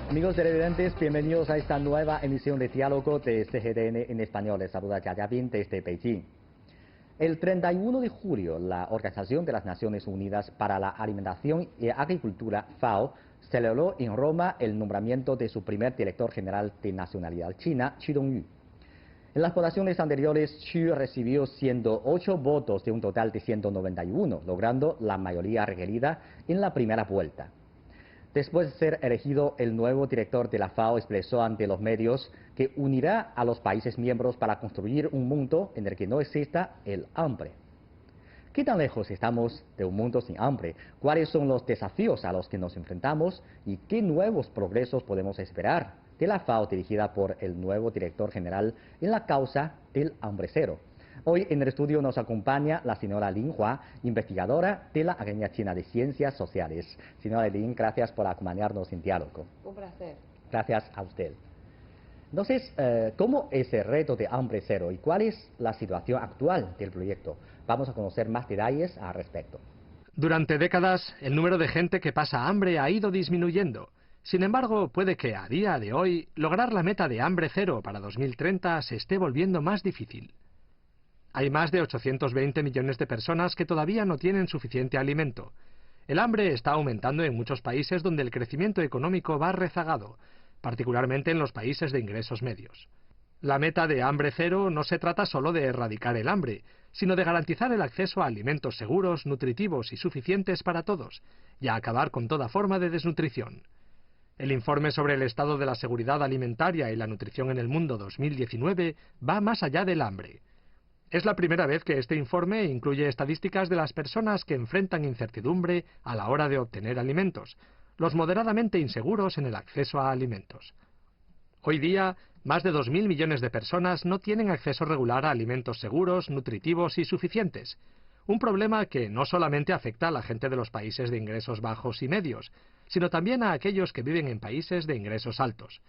Amigos televidentes, bienvenidos a esta nueva emisión de Diálogo de CGTN en español. Les saluda Yayabin desde Beijing. El 31 de julio, la Organización de las Naciones Unidas para la Alimentación y Agricultura, FAO, celebró en Roma el nombramiento de su primer director general de nacionalidad china, Qu Dongyu. En las votaciones anteriores, Xu recibió 108 votos de un total de 191, logrando la mayoría requerida en la primera vuelta. Después de ser elegido, el nuevo director de la FAO expresó ante los medios que unirá a los países miembros para construir un mundo en el que no exista el hambre. ¿Qué tan lejos estamos de un mundo sin hambre? ¿Cuáles son los desafíos a los que nos enfrentamos? ¿Y qué nuevos progresos podemos esperar de la FAO dirigida por el nuevo director general en la causa del hambre cero? Hoy en el estudio nos acompaña la señora Lin Hua, investigadora de la Academia China de Ciencias Sociales. Señora Lin, gracias por acompañarnos en diálogo. Un placer. Gracias a usted. Entonces, ¿cómo es el reto de hambre cero y cuál es la situación actual del proyecto? Vamos a conocer más detalles al respecto. Durante décadas, el número de gente que pasa hambre ha ido disminuyendo. Sin embargo, puede que a día de hoy lograr la meta de hambre cero para 2030 se esté volviendo más difícil. Hay más de 820 millones de personas que todavía no tienen suficiente alimento. El hambre está aumentando en muchos países donde el crecimiento económico va rezagado, particularmente en los países de ingresos medios. La meta de hambre cero no se trata solo de erradicar el hambre, sino de garantizar el acceso a alimentos seguros, nutritivos y suficientes para todos, y a acabar con toda forma de desnutrición. El informe sobre el estado de la seguridad alimentaria y la nutrición en el mundo 2019 va más allá del hambre. Es la primera vez que este informe incluye estadísticas de las personas que enfrentan incertidumbre a la hora de obtener alimentos, los moderadamente inseguros en el acceso a alimentos. Hoy día, más de 2.000 millones de personas no tienen acceso regular a alimentos seguros, nutritivos y suficientes, un problema que no solamente afecta a la gente de los países de ingresos bajos y medios, sino también a aquellos que viven en países de ingresos altos.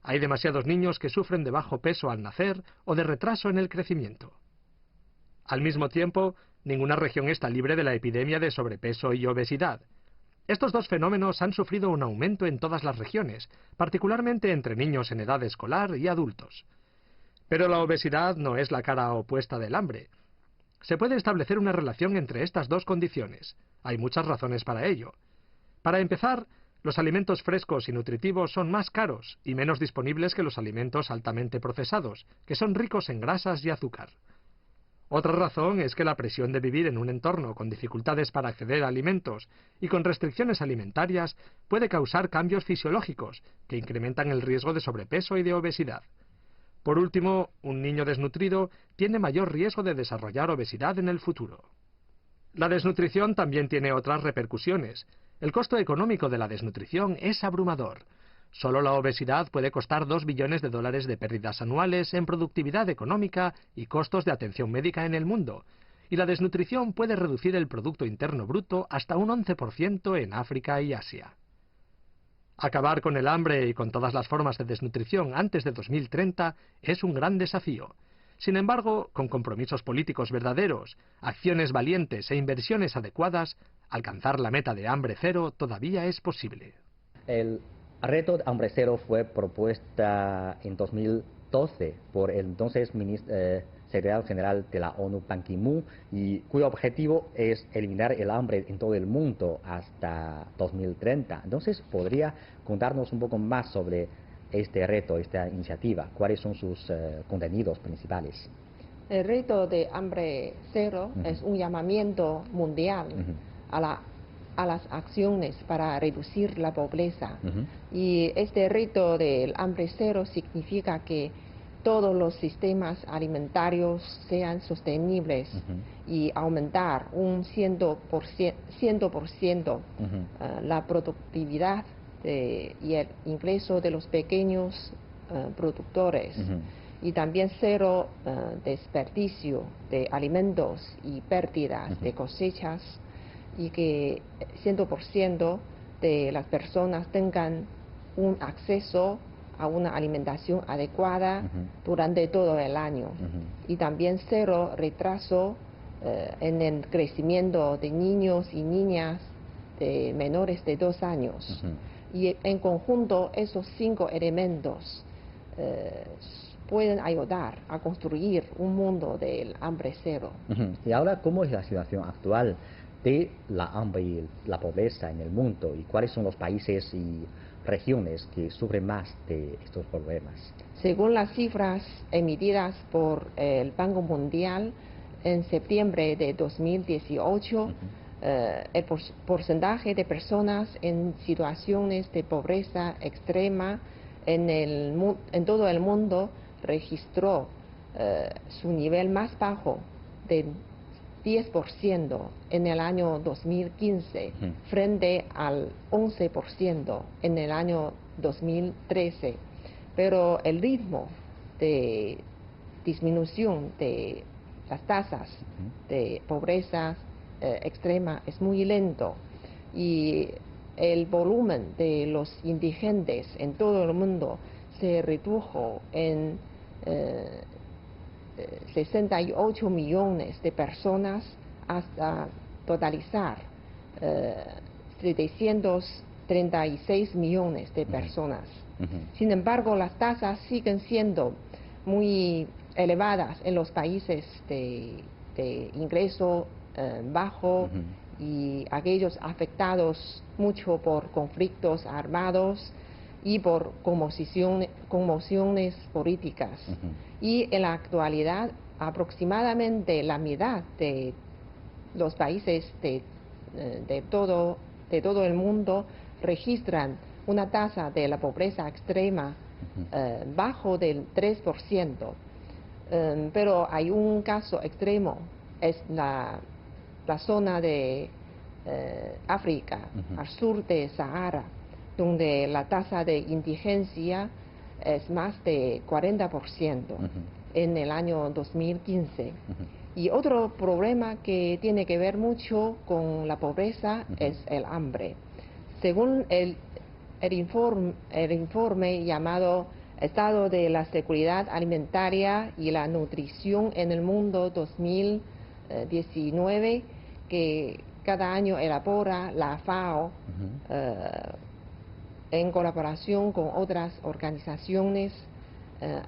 Hay demasiados niños que sufren de bajo peso al nacer o de retraso en el crecimiento. Al mismo tiempo, ninguna región está libre de la epidemia de sobrepeso y obesidad. Estos dos fenómenos han sufrido un aumento en todas las regiones, particularmente entre niños en edad escolar y adultos. Pero la obesidad no es la cara opuesta del hambre. Se puede establecer una relación entre estas dos condiciones. Hay muchas razones para ello. Para empezar, los alimentos frescos y nutritivos son más caros y menos disponibles que los alimentos altamente procesados, que son ricos en grasas y azúcar. Otra razón es que la presión de vivir en un entorno con dificultades para acceder a alimentos y con restricciones alimentarias puede causar cambios fisiológicos que incrementan el riesgo de sobrepeso y de obesidad. Por último, un niño desnutrido tiene mayor riesgo de desarrollar obesidad en el futuro. La desnutrición también tiene otras repercusiones. El costo económico de la desnutrición es abrumador. Solo la obesidad puede costar 2 billones de dólares de pérdidas anuales en productividad económica y costos de atención médica en el mundo, y la desnutrición puede reducir el Producto Interno Bruto hasta un 11% en África y Asia. Acabar con el hambre y con todas las formas de desnutrición antes de 2030 es un gran desafío. Sin embargo, con compromisos políticos verdaderos, acciones valientes e inversiones adecuadas, alcanzar la meta de hambre cero todavía es posible. El reto de hambre cero fue propuesta en 2012 por el entonces secretario general de la ONU, Ban Ki-moon, y cuyo objetivo es eliminar el hambre en todo el mundo hasta 2030. Entonces, ¿podría contarnos un poco más sobre este reto, esta iniciativa? ¿Cuáles son sus contenidos principales? El reto de hambre cero es un llamamiento mundial a las acciones para reducir la pobreza. Y este reto del hambre cero significa que todos los sistemas alimentarios sean sostenibles y aumentar un 100% la productividad y el ingreso de los pequeños productores. Y también cero desperdicio de alimentos y pérdidas de cosechas, y que 100% de las personas tengan un acceso a una alimentación adecuada durante todo el año. Y también cero retraso en el crecimiento de niños y niñas de menores de 2 años. Y en conjunto esos 5 elementos pueden ayudar a construir un mundo del hambre cero. Y ahora, ¿cómo es la situación actual de la hambre y la pobreza en el mundo? ¿Y cuáles son los países y regiones que sufren más de estos problemas? Según las cifras emitidas por el Banco Mundial en septiembre de 2018, el porcentaje de personas en situaciones de pobreza extrema en todo el mundo registró su nivel más bajo de 10% en el año 2015 frente al 11% en el año 2013. Pero el ritmo de disminución de las tasas de pobreza extrema es muy lento, y el volumen de los indigentes en todo el mundo se redujo en 68 millones de personas hasta totalizar 736 millones de personas. Sin embargo, las tasas siguen siendo muy elevadas en los países de ingreso bajo y aquellos afectados mucho por conflictos armados y por conmociones políticas. Y en la actualidad, aproximadamente la mitad de los países de todo el mundo registran una tasa de la pobreza extrema bajo del 3%. Pero hay un caso extremo, es la zona de África, al sur de Sahara, donde la tasa de indigencia es más de 40% en el año 2015. Y otro problema que tiene que ver mucho con la pobreza es el hambre. Según el informe llamado Estado de la Seguridad Alimentaria y la Nutrición en el Mundo 2019, que cada año elabora la FAO en colaboración con otras organizaciones,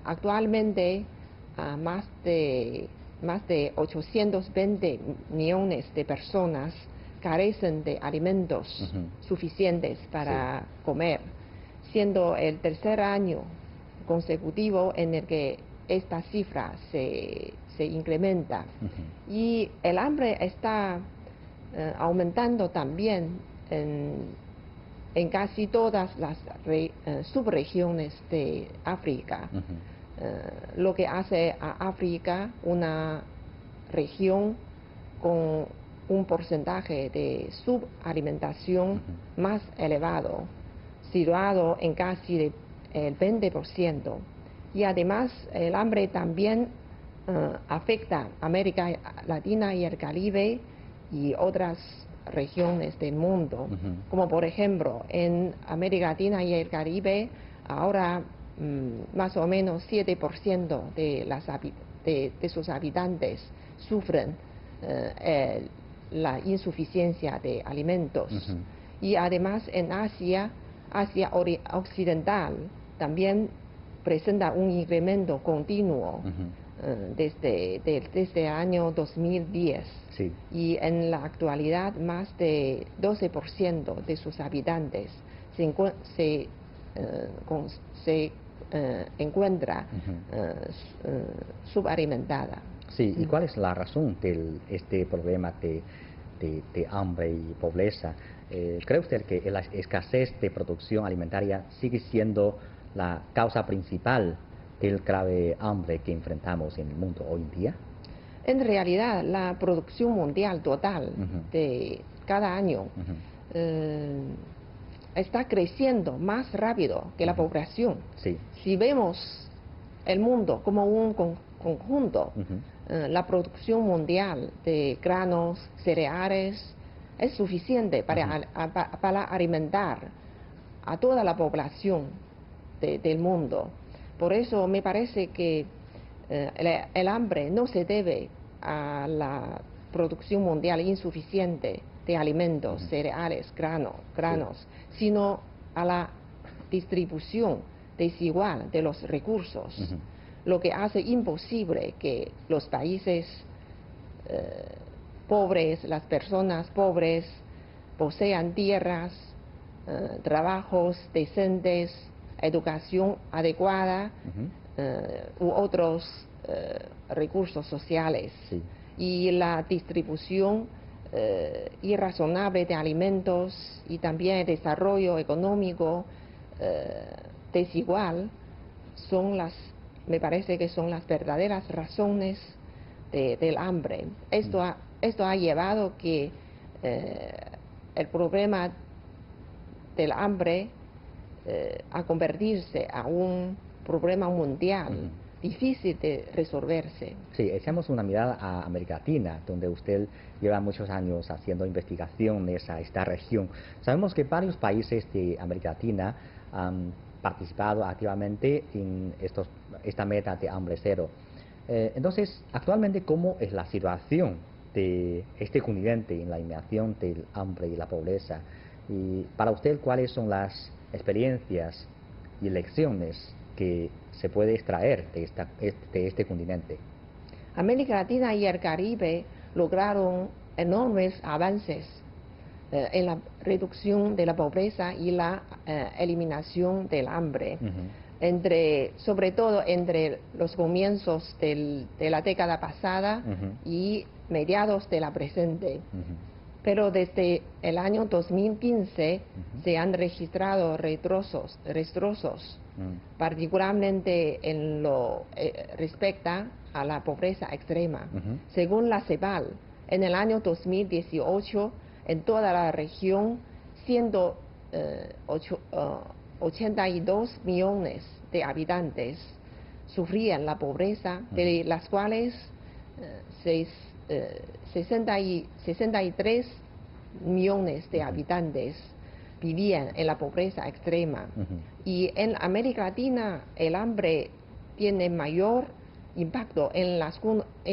actualmente más de 820 millones de personas carecen de alimentos suficientes para comer, siendo el tercer año consecutivo en el que esta cifra se incrementa. Y el hambre está aumentando también en casi todas las subregiones de África, lo que hace a África una región con un porcentaje de subalimentación más elevado, situado en casi el 20%. Y además el hambre también afecta a América Latina y el Caribe y otras regiones del mundo, como por ejemplo en América Latina y el Caribe ahora más o menos 7% de sus habitantes sufren la insuficiencia de alimentos. Y además en Asia Occidental también presenta un incremento continuo desde el año 2010. Y en la actualidad más de 12% de sus habitantes se encuentra subalimentada. Sí, ¿y cuál es la razón de este problema de hambre y pobreza? ¿Cree usted que la escasez de producción alimentaria sigue siendo la causa principal del grave hambre que enfrentamos en el mundo hoy en día? En realidad, la producción mundial total de cada año está creciendo más rápido que la población. Si vemos el mundo como un conjunto, la producción mundial de granos, cereales, es suficiente para alimentar a toda la población del mundo. Por eso me parece que el hambre no se debe a la producción mundial insuficiente, de alimentos, cereales, granos, sino a la distribución desigual de los recursos, lo que hace imposible que los países pobres, las personas pobres, posean tierras, trabajos decentes, educación adecuada u otros recursos sociales. Sí. Y la distribución irrazonable de alimentos y también el desarrollo económico desigual me parece que son las verdaderas razones del hambre. Esto ha llevado que el problema del hambre a convertirse a un problema mundial difícil de resolverse. Sí, echamos una mirada a América Latina, donde usted lleva muchos años haciendo investigaciones a esta región. Sabemos que varios países de América Latina han participado activamente en esta meta de hambre cero. Entonces, actualmente, ¿cómo es la situación de este continente en la eliminación del hambre y la pobreza? Y para usted, ¿cuáles son las experiencias y lecciones que se puede extraer de este continente? América Latina y el Caribe lograron enormes avances en la reducción de la pobreza y la eliminación del hambre, sobre todo entre los comienzos de la década pasada y mediados de la presente. Pero desde el año 2015 se han registrado retrocesos, particularmente en lo respecta a la pobreza extrema. Según la CEPAL, en el año 2018, en toda la región, 182 millones de habitantes sufrían la pobreza, de las cuales 63 millones de habitantes vivían en la pobreza extrema. Y en América Latina el hambre tiene mayor impacto en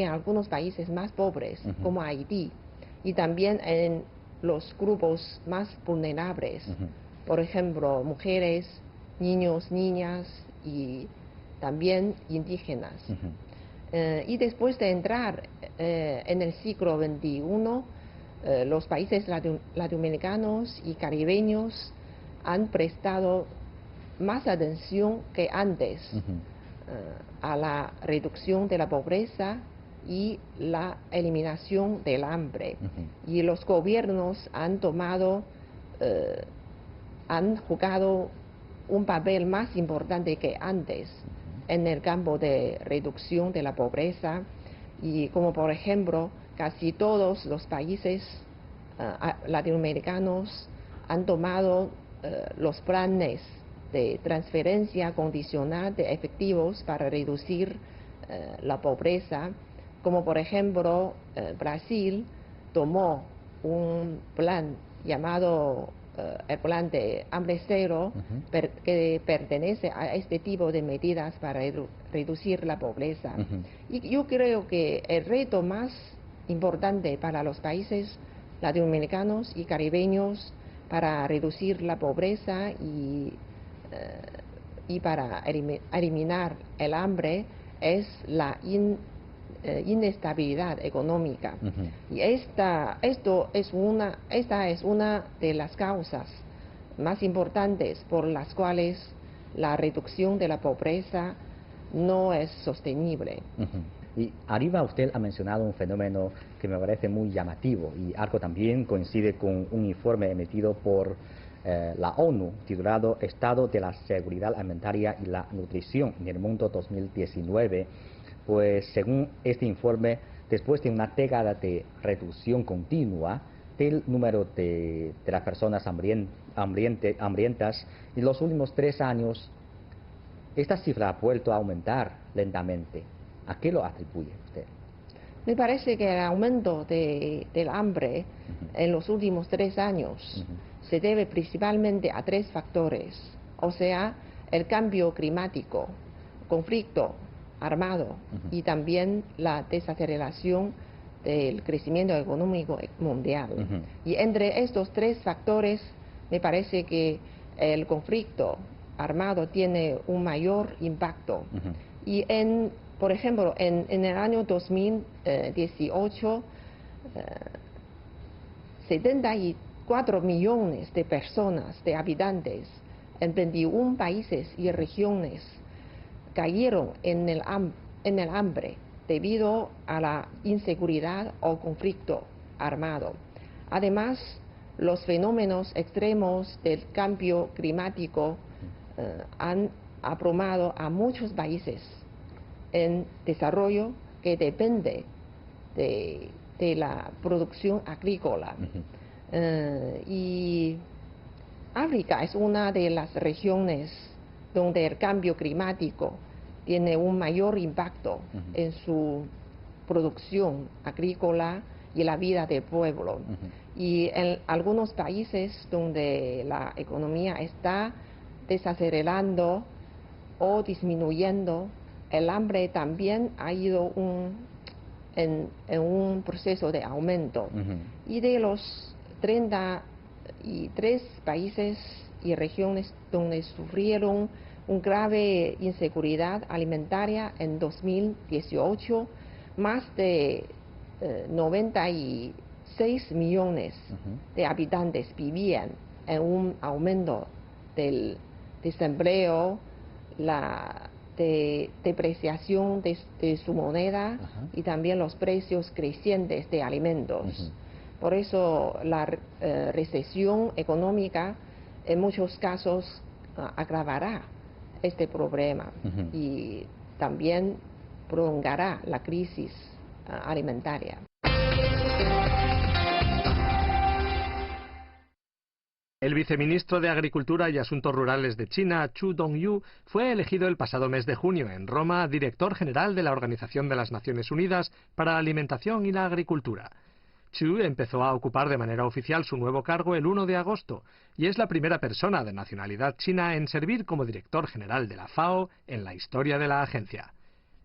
algunos países más pobres, como Haití, y también en los grupos más vulnerables, por ejemplo, mujeres, niños, niñas y también indígenas. Y después de entrar en el siglo XXI, los países latinoamericanos y caribeños han prestado más atención que antes a la reducción de la pobreza y la eliminación del hambre. Y los gobiernos han jugado un papel más importante que antes en el campo de reducción de la pobreza, y como por ejemplo casi todos los países latinoamericanos han tomado los planes de transferencia condicional de efectivos para reducir la pobreza, como por ejemplo Brasil tomó un plan llamado el plan de hambre cero, que pertenece a este tipo de medidas para reducir la pobreza. Y yo creo que el reto más importante para los países latinoamericanos y caribeños para reducir la pobreza y para eliminar el hambre es la inestabilidad económica. Y esta es una de las causas más importantes por las cuales la reducción de la pobreza no es sostenible. Y arriba usted ha mencionado un fenómeno que me parece muy llamativo, y algo también coincide con un informe emitido por la ONU titulado Estado de la Seguridad Alimentaria y la Nutrición en el Mundo 2019. Pues según este informe, después de una década de reducción continua del número de las personas hambrientas, en los últimos 3 años, esta cifra ha vuelto a aumentar lentamente. ¿A qué lo atribuye usted? Me parece que el aumento del hambre en los últimos 3 años se debe principalmente a 3 factores, o sea, el cambio climático, conflicto armado y también la desaceleración del crecimiento económico mundial. Ujú. Y entre estos tres factores, me parece que el conflicto armado tiene un mayor impacto. Ujú. Y por ejemplo, en el año 2018, 74 millones de personas, de habitantes, en 21 países y regiones, cayeron en el hambre debido a la inseguridad o conflicto armado. Además, los fenómenos extremos del cambio climático han abrumado a muchos países en desarrollo que depende de la producción agrícola. Y África es una de las regiones donde el cambio climático tiene un mayor impacto en su producción agrícola y la vida del pueblo. Y en algunos países donde la economía está desacelerando o disminuyendo, el hambre también ha ido en un proceso de aumento. Y de los 33 países y regiones donde sufrieron una grave inseguridad alimentaria en 2018, más de 96 millones de habitantes vivían en un aumento del desempleo, la depreciación de su moneda y también los precios crecientes de alimentos. Por eso la recesión económica en muchos casos agravará este problema y también prolongará la crisis alimentaria. El viceministro de Agricultura y Asuntos Rurales de China, Chu Dongyu, fue elegido el pasado mes de junio en Roma director general de la Organización de las Naciones Unidas para la Alimentación y la Agricultura. Chu empezó a ocupar de manera oficial su nuevo cargo el 1 de agosto y es la primera persona de nacionalidad china en servir como director general de la FAO en la historia de la agencia.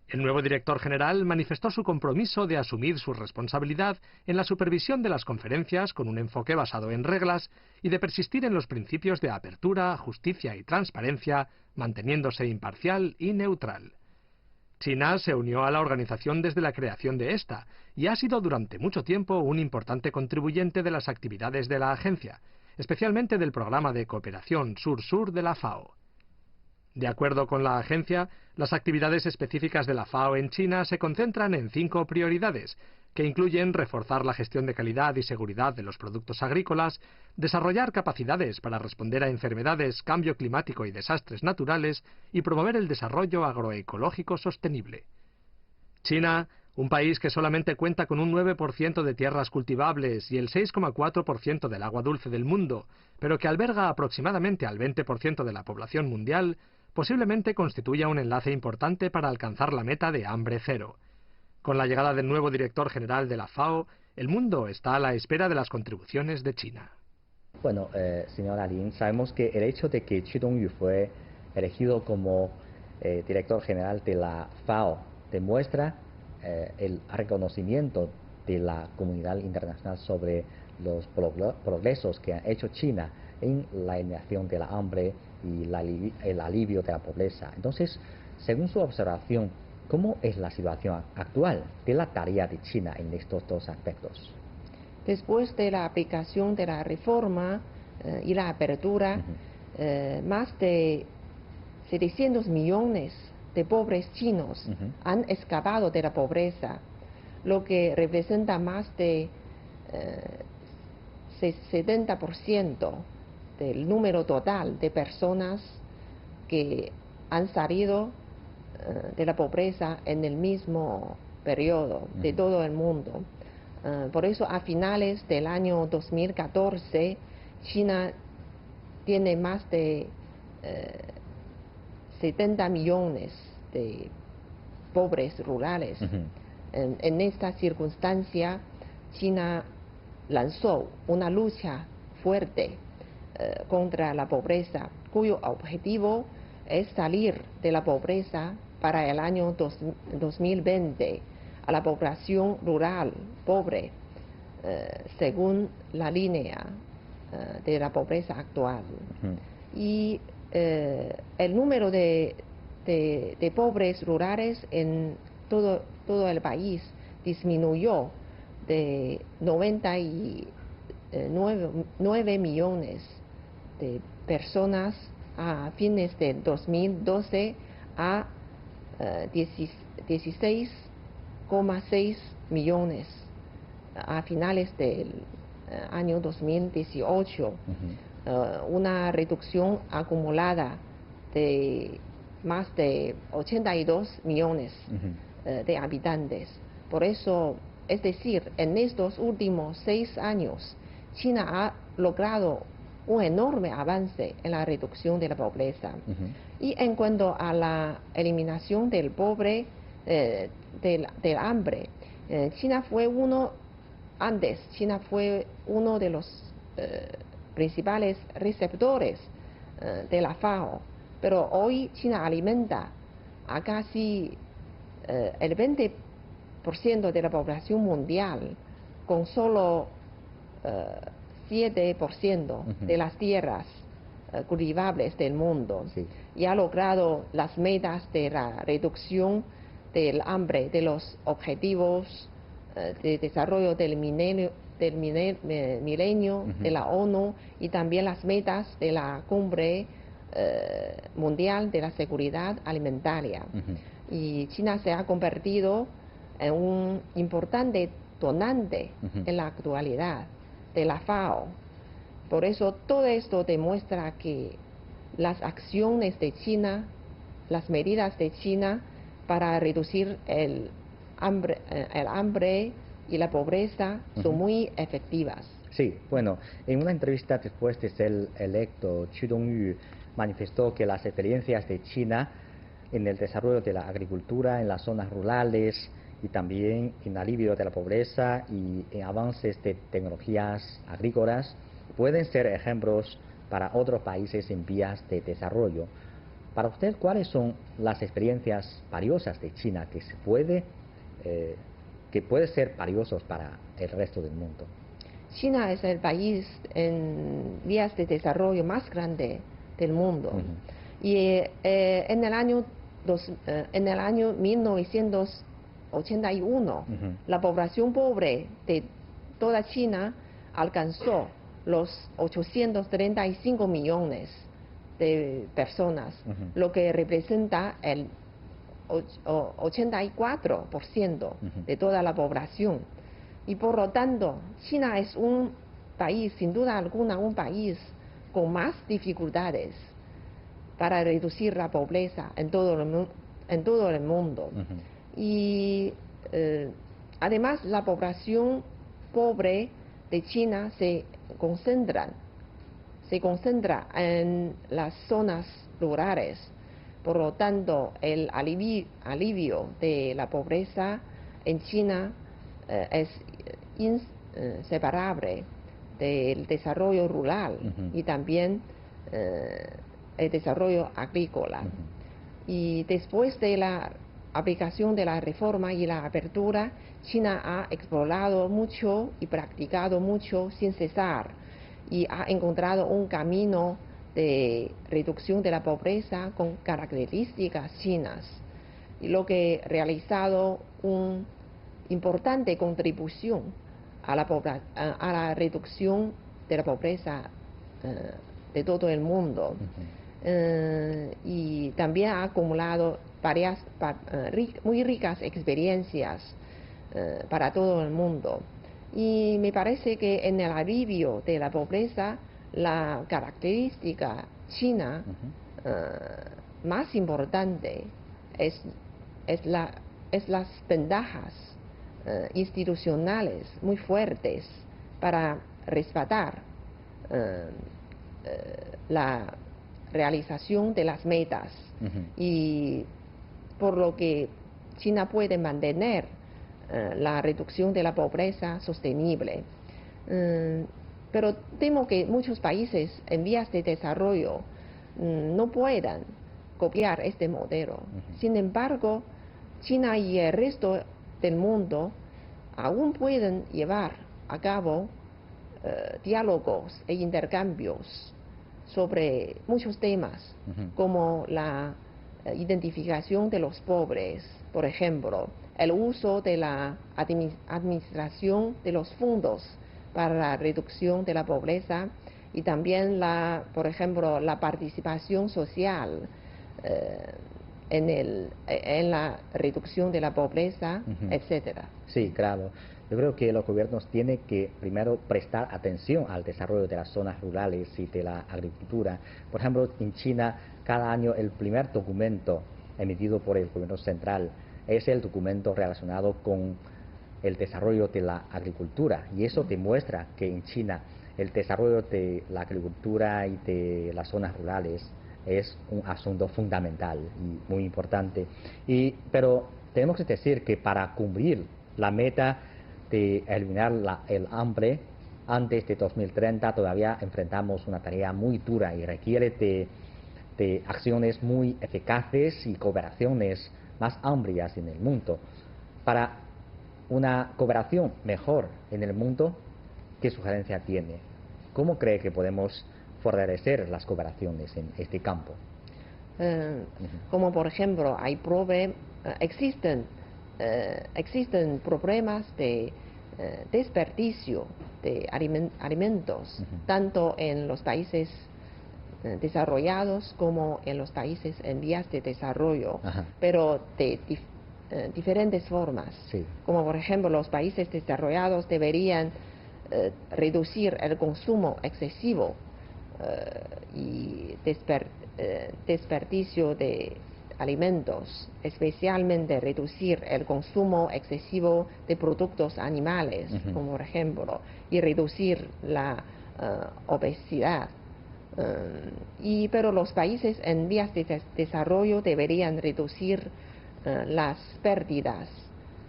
El nuevo director general manifestó su compromiso de asumir su responsabilidad en la supervisión de las conferencias con un enfoque basado en reglas y de persistir en los principios de apertura, justicia y transparencia, manteniéndose imparcial y neutral. China se unió a la organización desde la creación de esta y ha sido durante mucho tiempo un importante contribuyente de las actividades de la agencia, especialmente del programa de cooperación Sur-Sur de la FAO. De acuerdo con la agencia, las actividades específicas de la FAO en China se concentran en 5 prioridades, que incluyen reforzar la gestión de calidad y seguridad de los productos agrícolas, desarrollar capacidades para responder a enfermedades, cambio climático y desastres naturales, y promover el desarrollo agroecológico sostenible. China, un país que solamente cuenta con un 9% de tierras cultivables y el 6,4% del agua dulce del mundo, pero que alberga aproximadamente al 20% de la población mundial, posiblemente constituya un enlace importante para alcanzar la meta de hambre cero. Con la llegada del nuevo director general de la FAO, el mundo está a la espera de las contribuciones de China. Bueno, señora Lin, sabemos que el hecho de que Chu Dongyu fue elegido como director general de la FAO demuestra el reconocimiento de la comunidad internacional sobre los progresos que ha hecho China en la eliminación de la hambre y el alivio de la pobreza. Entonces, según su observación, ¿cómo es la situación actual de la tarea de China en estos dos aspectos? Después de la aplicación de la reforma y la apertura, más de 700 millones de pobres chinos han escapado de la pobreza, lo que representa más de 70% del número total de personas que han salido de la pobreza en el mismo periodo de todo el mundo. Por eso, a finales del año 2014, China tiene más de 70 millones de pobres rurales. En esta circunstancia, China lanzó una lucha fuerte contra la pobreza, cuyo objetivo es salir de la pobreza para el año 2020 a la población rural pobre según la línea de la pobreza actual. Y el número de pobres rurales en todo el país disminuyó de 99 millones de personas a fines del 2012 a 16,6 millones a finales del año 2018, una reducción acumulada de más de 82 millones de habitantes. Por eso, es decir, en estos últimos 6 años, China ha logrado un enorme avance en la reducción de la pobreza. Y en cuanto a la eliminación del hambre, China fue uno de los principales receptores de la FAO, pero hoy China alimenta a casi el 20% de la población mundial con solo 7% de las tierras cultivables del mundo, y ha logrado las metas de la reducción del hambre, de los objetivos de desarrollo del milenio de la ONU, y también las metas de la Cumbre Mundial de la Seguridad Alimentaria. Y China se ha convertido en un importante donante en la actualidad de la FAO. Por eso todo esto demuestra que las acciones de China, las medidas de China para reducir el hambre y la pobreza son muy efectivas. Sí, bueno, en una entrevista después de ser electo, Chu Dongyu manifestó que las experiencias de China en el desarrollo de la agricultura en las zonas rurales y también en alivio de la pobreza y en avances de tecnologías agrícolas pueden ser ejemplos para otros países en vías de desarrollo. Para usted, ¿cuáles son las experiencias valiosas de China que puede ser valiosos para el resto del mundo? China es el país en vías de desarrollo más grande del mundo. Y en el año 1981, la población pobre de toda China alcanzó los 835 millones de personas, lo que representa el 84% de toda la población. Y por lo tanto, China es un país, sin duda alguna, un país con más dificultades para reducir la pobreza en todo el mundo. Y además, la población pobre de China se concentra en las zonas rurales. Por lo tanto, el alivio de la pobreza en China es inseparable del desarrollo rural y también el desarrollo agrícola. Y después de la aplicación de la reforma y la apertura, China ha explorado mucho y practicado mucho sin cesar, y ha encontrado un camino de reducción de la pobreza con características chinas, y lo que ha realizado una importante contribución a la reducción de la pobreza de todo el mundo. Y también ha acumulado varias muy ricas experiencias para todo el mundo. Y me parece que en el alivio de la pobreza, la característica china más importante es las ventajas institucionales muy fuertes para respaldar la realización de las metas, y por lo que China puede mantener la reducción de la pobreza sostenible. Pero temo que muchos países en vías de desarrollo no puedan copiar este modelo. Sin embargo, China y el resto del mundo aún pueden llevar a cabo diálogos e intercambios sobre muchos temas, como la identificación de los pobres, por ejemplo, el uso de la administración de los fondos para la reducción de la pobreza y también, por ejemplo, la participación social en la reducción de la pobreza, etcétera. Sí, claro. Yo creo que los gobiernos tienen que primero prestar atención al desarrollo de las zonas rurales y de la agricultura. Por ejemplo, en China, cada año el primer documento emitido por el gobierno central es el documento relacionado con el desarrollo de la agricultura. Y eso demuestra que en China el desarrollo de la agricultura y de las zonas rurales es un asunto fundamental y muy importante. Pero tenemos que decir que para cumplir la meta de eliminar el hambre antes de 2030 todavía enfrentamos una tarea muy dura y requiere de acciones muy eficaces y cooperaciones más amplias en el mundo. Para una cooperación mejor en el mundo, ¿qué sugerencia tiene? ¿Cómo cree que podemos fortalecer las cooperaciones en este campo? Como por ejemplo, existen problemas de desperdicio de alimentos, tanto en los países desarrollados como en los países en vías de desarrollo, pero de diferentes formas. Sí. Como por ejemplo, los países desarrollados deberían reducir el consumo excesivo y desperdicio de alimentos, especialmente reducir el consumo excesivo de productos animales, como por ejemplo, y reducir la obesidad. Pero los países en vías de desarrollo deberían reducir las pérdidas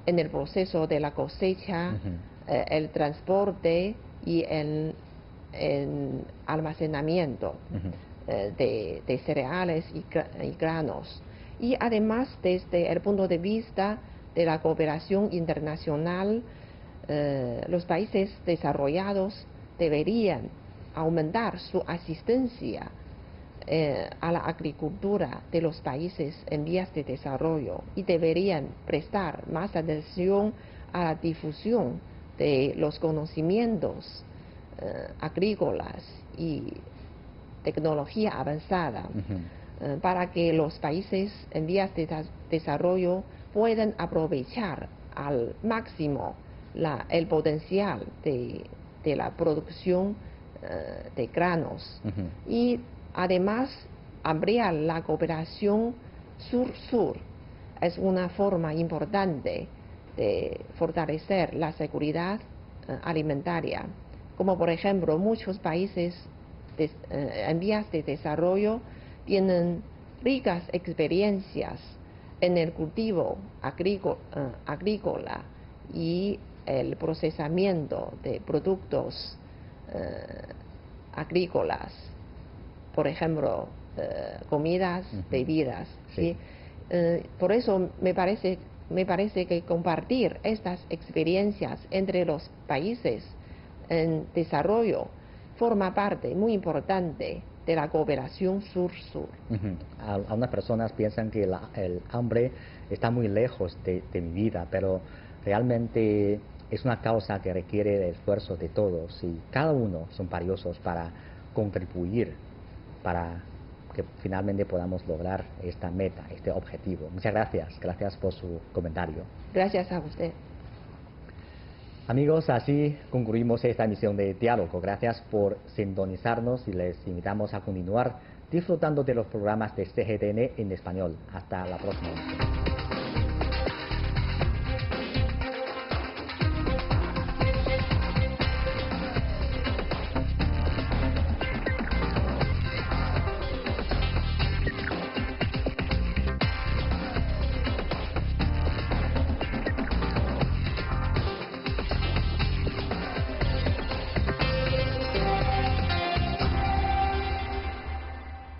en el proceso de la cosecha, el transporte y el almacenamiento de cereales y granos. Y además, desde el punto de vista de la cooperación internacional, los países desarrollados deberían aumentar su asistencia a la agricultura de los países en vías de desarrollo y deberían prestar más atención a la difusión de los conocimientos agrícolas y tecnología avanzada para que los países en vías de desarrollo puedan aprovechar al máximo el potencial de la producción de granos y además ampliar la cooperación sur-sur. Es una forma importante de fortalecer la seguridad alimentaria, como por ejemplo muchos países en vías de desarrollo tienen ricas experiencias en el cultivo agrícola y el procesamiento de productos agrícolas, por ejemplo, comidas, bebidas. Sí. Por eso me parece que compartir estas experiencias entre los países en desarrollo forma parte muy importante de la cooperación sur-sur. Algunas personas piensan que el hambre está muy lejos de mi vida, pero realmente es una causa que requiere el esfuerzo de todos y cada uno son valiosos para contribuir para que finalmente podamos lograr esta meta, este objetivo. Muchas gracias. Gracias por su comentario. Gracias a usted. Amigos, así concluimos esta emisión de Diálogo. Gracias por sintonizarnos y les invitamos a continuar disfrutando de los programas de CGTN en español. Hasta la próxima.